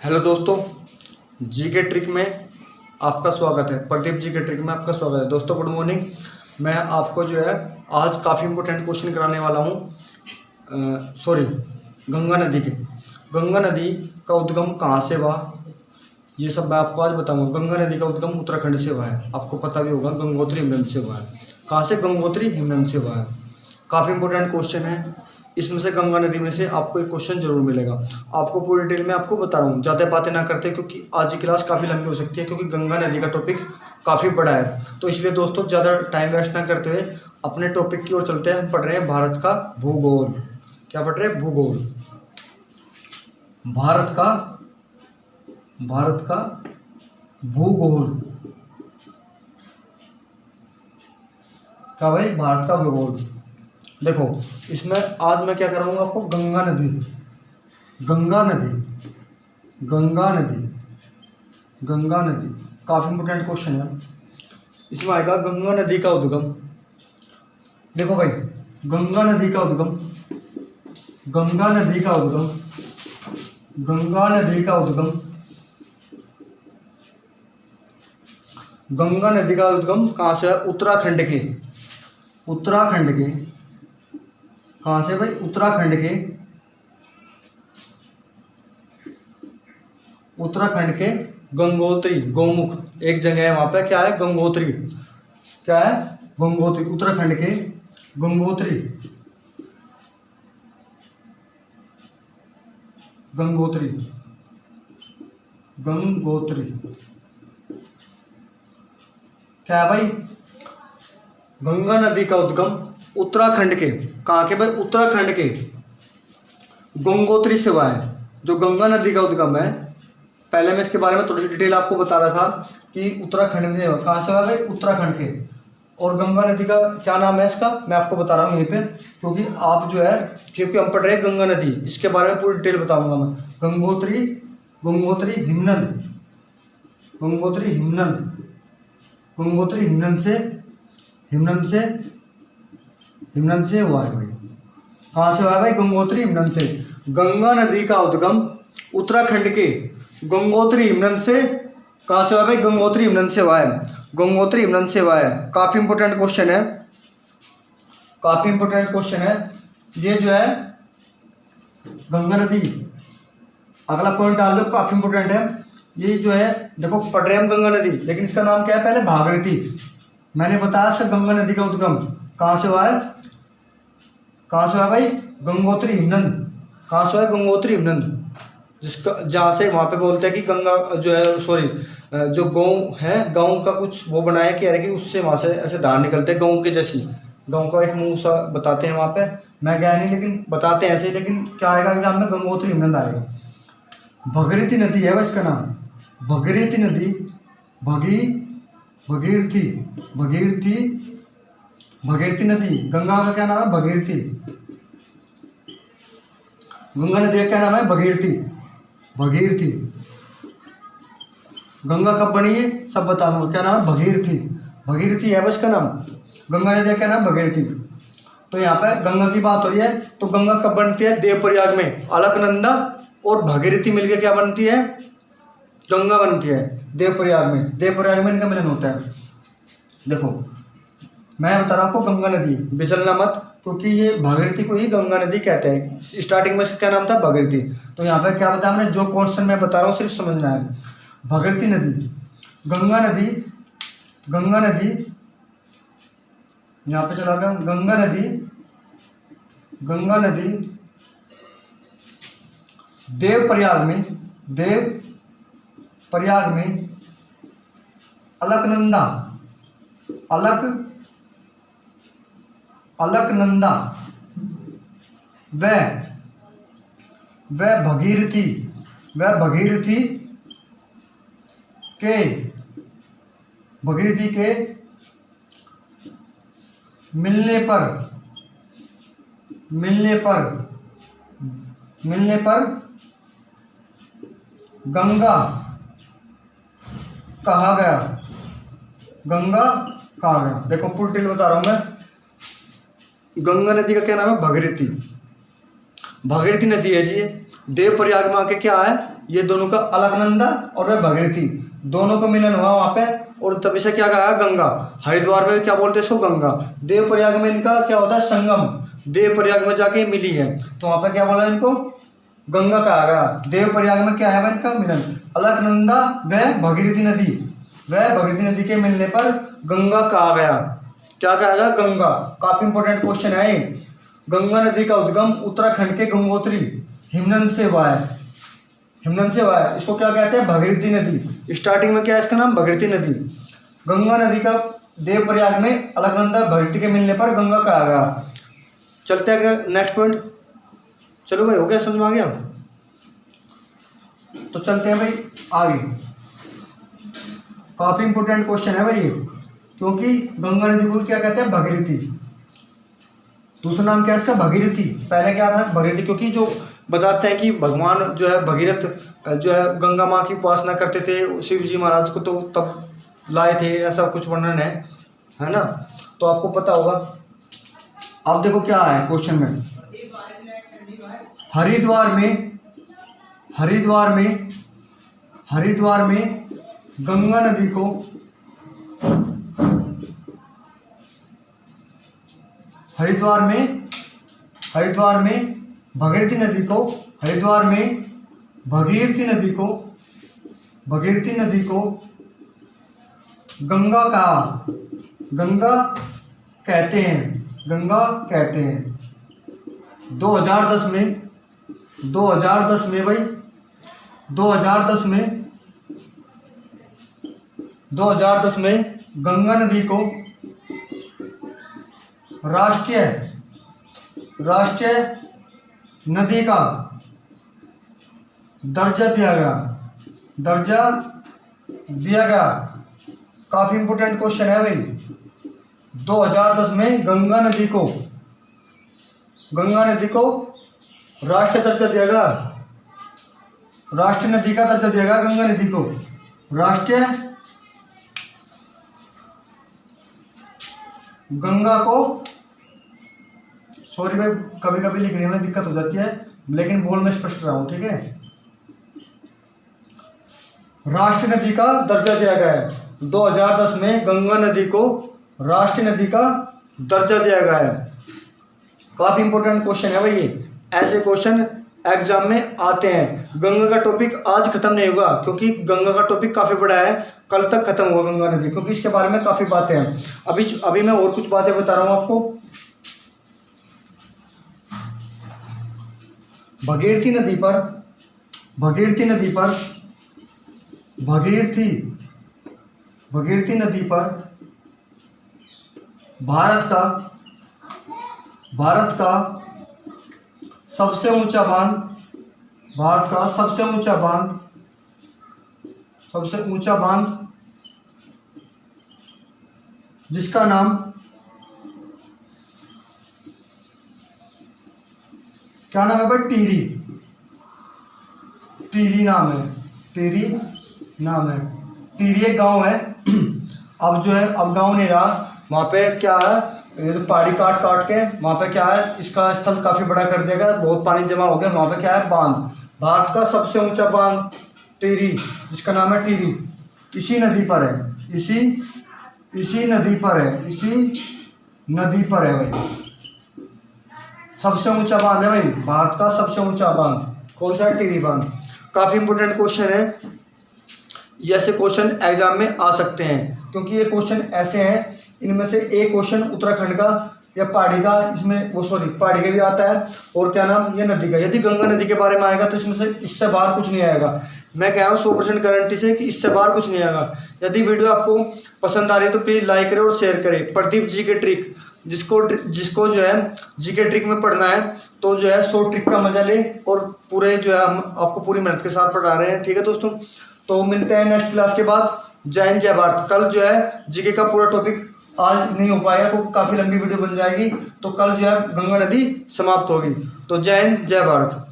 Hello दोस्तों, GK trick में आपका स्वागत है। प्रदीप जीके ट्रिक में आपका स्वागत है। दोस्तों गुड मॉर्निंग। मैं आपको जो है आज काफ़ी इंपॉर्टेंट क्वेश्चन कराने वाला हूँ। सॉरी, गंगा नदी के। गंगा नदी का उद्गम कहाँ से हुआ, ये सब मैं आपको आज बताऊंगा। गंगा नदी का उद्गम उत्तराखंड से हुआ है। आपको पता भी होगा गंगोत्री हिमनद से हुआ है। कहाँ से? गंगोत्री हिमनद से हुआ है। काफ़ी इंपॉर्टेंट क्वेश्चन है। इसमें से गंगा नदी में से आपको एक क्वेश्चन जरूर मिलेगा। आपको पूरी डिटेल में आपको बता रहा हूँ, ज़्यादा बातें ना करते क्योंकि आज की क्लास काफ़ी लंबी हो सकती है, क्योंकि गंगा नदी का टॉपिक काफ़ी बड़ा है। तो इसलिए दोस्तों ज़्यादा टाइम वेस्ट ना करते हुए अपने टॉपिक की ओर चलते हैं। हम पढ़ रहे हैं भारत का भूगोल। क्या पढ़ रहे हैं? भूगोल। भारत का भूगोल। क्या भाई? भारत का भूगोल। देखो, इसमें आज मैं क्या कराऊंगा आपको? गंगा नदी काफी इंपोर्टेंट क्वेश्चन है। इसमें आएगा गंगा नदी का उद्गम। देखो भाई, गंगा नदी का उद्गम कहाँ से है? उत्तराखंड के। कहाँ से भाई? उत्तराखंड के गंगोत्री, गौमुख एक जगह है, वहां पे क्या है? गंगोत्री। क्या है? गंगोत्री। उत्तराखंड के गंगोत्री क्या है भाई? गंगा नदी का उद्गम उत्तराखंड के। कहाँ के भाई? उत्तराखंड के गंगोत्री से हुआ है। जो गंगा नदी का उद्गम है, पहले मैं इसके बारे में थोड़ी सी डिटेल आपको बता रहा था कि उत्तराखंड में कहाँ से हुआ भाई? उत्तराखंड के। और गंगा नदी का क्या नाम है इसका, मैं आपको बता रहा हूँ यहीं पे, क्योंकि आप जो है, क्योंकि हम पढ़ रहे हैं गंगा नदी, इसके बारे में पूरी डिटेल बताऊंगा मैं। गंगोत्री हिमनद हिमनद से हुआ है भाई। कहाँ से हुआ है भाई? गंगोत्री हिमनद से। गंगा नदी का उद्गम उत्तराखंड के गंगोत्री हिमनद से। कहाँ से हुआ भाई? गंगोत्री हिमनद से हुआ है। काफी इंपोर्टेंट क्वेश्चन है। ये जो है गंगा नदी, अगला पॉइंट डाल दो, काफी इंपोर्टेंट है। ये जो है, देखो पढ़ रहे हैं हम गंगा नदी, लेकिन इसका नाम क्या है? पहले भागीरथी। मैंने बताया सर, गंगा नदी का उद्गम कहाँ से हुआ है? भाई? गंगोत्री हिमनद। कहाँ से हुआ है? गंगोत्री हिमनद, जिसका जहाँ से वहाँ पे बोलते हैं कि गंगा जो है, सॉरी, जो गाँव है, गाँव का कुछ वो बनाया कि यार कि उससे वहाँ से ऐसे धार निकलते हैं गाँव के जैसी। गाँव का एक मुँह सा बताते हैं वहाँ पे। मैं गया नहीं, लेकिन बताते हैं ऐसे। लेकिन क्या आएगा एग्जाम में? गंगोत्री हिमनद आएगा। भगीरथी नदी है इसका नाम। भगीरथी नदी, भगीरथी नदी। गंगा का क्या नाम है? भगीरथी। गंगा नदी का क्या नाम है? भगीरथी। गंगा कब बनी है सब बता दूंगा। क्या नाम है? भगीरथी है बस का नाम। गंगा नदी का क्या नाम? भगीरथी। तो यहाँ पे गंगा की बात हो रही है, तो गंगा कब बनती है? देवप्रयाग में। अलकनंदा और भगीरथी मिलकर क्या बनती है? गंगा बनती है देवप्रयाग में इनका मिलन होता है। देखो, मैं बता रहा हूँ आपको, गंगा नदी, बिचलना मत, क्योंकि ये भागीरथी को ही गंगा नदी कहते हैं। स्टार्टिंग में इसका क्या नाम था? भागीरथी। तो यहाँ पे क्या बताया मैंने? जो क्वेश्चन मैं बता रहा हूँ सिर्फ समझना है। भागीरथी नदी, गंगा नदी यहाँ पे चला गया। गंगा नदी देवप्रयाग में अलकनंदा व भगीरथी के मिलने पर गंगा कहा गया। देखो पूरी डिटेल बता रहा हूं मैं। गंगा नदी का क्या नाम है? भागीरथी। भागीरथी नदी है जी। देवप्रयाग में आके क्या है? ये दोनों का अलकनंदा और वह भगीरथी, दोनों का मिलन हुआ वहाँ पे, और तभी से क्या कहा गंगा। हरिद्वार में क्या बोलते हैं इसको, गंगा। देवप्रयाग में इनका क्या होता है, संगम, देवप्रयाग में जाके मिली है, तो वहाँ पे क्या बोला इनको, गंगा कहा गया। देवप्रयाग में क्या है वह इनका मिलन, अलकनंदा व भगीरथी नदी, वह भगीरथी नदी के मिलने पर गंगा कहा गया। क्या कहा गया, गंगा। काफी इंपॉर्टेंट क्वेश्चन है ये। गंगा नदी का उद्गम उत्तराखंड के गंगोत्री हिमनद से हुआ है, हिमनद से हुआ है। इसको क्या कहते हैं, भगीरथी नदी। स्टार्टिंग में क्या है इसका नाम, भगीरथी नदी। गंगा नदी का देवप्रयाग में अलकनंदा भगीरथी के मिलने पर गंगा कहा गया। चलते हैं नेक्स्ट पॉइंट। चलो भाई, हो गया, समझ में आ गया। तो चलते हैं भाई आगे। काफी इंपोर्टेंट क्वेश्चन है भाई ये, क्योंकि गंगा नदी को क्या कहते हैं, भगीरथी। दूसरा नाम क्या है इसका, भगीरथी। पहले क्या था, भगीरथी, क्योंकि जो बताते हैं कि भगवान जो है भगीरथ जो है गंगा माँ की उपासना करते थे, शिव जी महाराज को तो तब लाए थे, ऐसा कुछ वर्णन है ना। तो आपको पता होगा। अब देखो क्या है क्वेश्चन में, हरिद्वार में गंगा नदी को हरिद्वार में भगीरथी नदी को गंगा कहते हैं। 2010 में भाई 2010 में गंगा नदी को राष्ट्रीय नदी का दर्जा दिया गया। काफी इंपोर्टेंट क्वेश्चन है भाई। 2010 में गंगा नदी को राष्ट्रीय दर्जा दिया गया, राष्ट्रीय नदी का दर्जा दिया गया गंगा नदी को, राष्ट्रीय गंगा को। सॉरी भाई, कभी कभी लिखने में दिक्कत हो जाती है, लेकिन बोल में स्पष्ट रहा हूं, ठीक है। राष्ट्रीय नदी का दर्जा दिया गया है। 2010 में गंगा नदी को राष्ट्रीय नदी का दर्जा दिया गया है। काफी इंपोर्टेंट क्वेश्चन है भाई ये, ऐसे क्वेश्चन एग्जाम में आते हैं। गंगा का टॉपिक आज खत्म नहीं होगा, क्योंकि गंगा का टॉपिक काफी बड़ा है, कल तक खत्म होगा गंगा नदी, क्योंकि इसके बारे में काफी बातें हैं। अभी मैं और कुछ बातें बता रहा हूं आपको। भगीरथी नदी पर भारत का सबसे ऊंचा बांध जिसका नाम क्या नाम है भाई, टिहरी नाम है। टिहरी एक गांव है। अब गांव नहीं रहा, वहाँ पे क्या है, ये तो पहाड़ी काट के वहाँ पे क्या है, इसका स्थल काफी बड़ा कर देगा, बहुत पानी जमा हो गया। वहाँ पे क्या है, बांध, भारत का सबसे ऊंचा बांध टिहरी, जिसका नाम है टिहरी, इसी नदी पर है भाई। सबसे ऊंचा बांध है भाई, भारत का सबसे ऊंचा बांध कौन सा है, टिहरी बांध। काफी इंपोर्टेंट क्वेश्चन है, ये ऐसे क्वेश्चन एग्जाम में आ सकते हैं, क्योंकि ये क्वेश्चन ऐसे हैं, इनमें से एक क्वेश्चन उत्तराखंड का या पहाड़ी का, इसमें पहाड़ी का भी आता है, और क्या नाम, ये नदी का। यदि गंगा नदी के बारे में आएगा तो इससे बाहर कुछ नहीं आएगा। मैं कह रहा हूँ 100% गारंटी से कि इससे बाहर कुछ नहीं आएगा। यदि वीडियो आपको पसंद आ रही है तो प्लीज लाइक करें और शेयर करें। प्रदीप जी के ट्रिक, जिसको जो है जीके ट्रिक में पढ़ना है, तो जो है 100 ट्रिक का मजा ले, और पूरे जो है हम आपको पूरी मेहनत के साथ पढ़ा रहे हैं, ठीक है दोस्तों। तो मिलते हैं नेक्स्ट क्लास के बाद। जय हिंद जय भारत। कल जो है जीके का पूरा टॉपिक आज नहीं हो पाएगा, क्योंकि काफी लंबी वीडियो बन जाएगी, तो कल जो है गंगा नदी समाप्त होगी। तो जय हिंद जय भारत।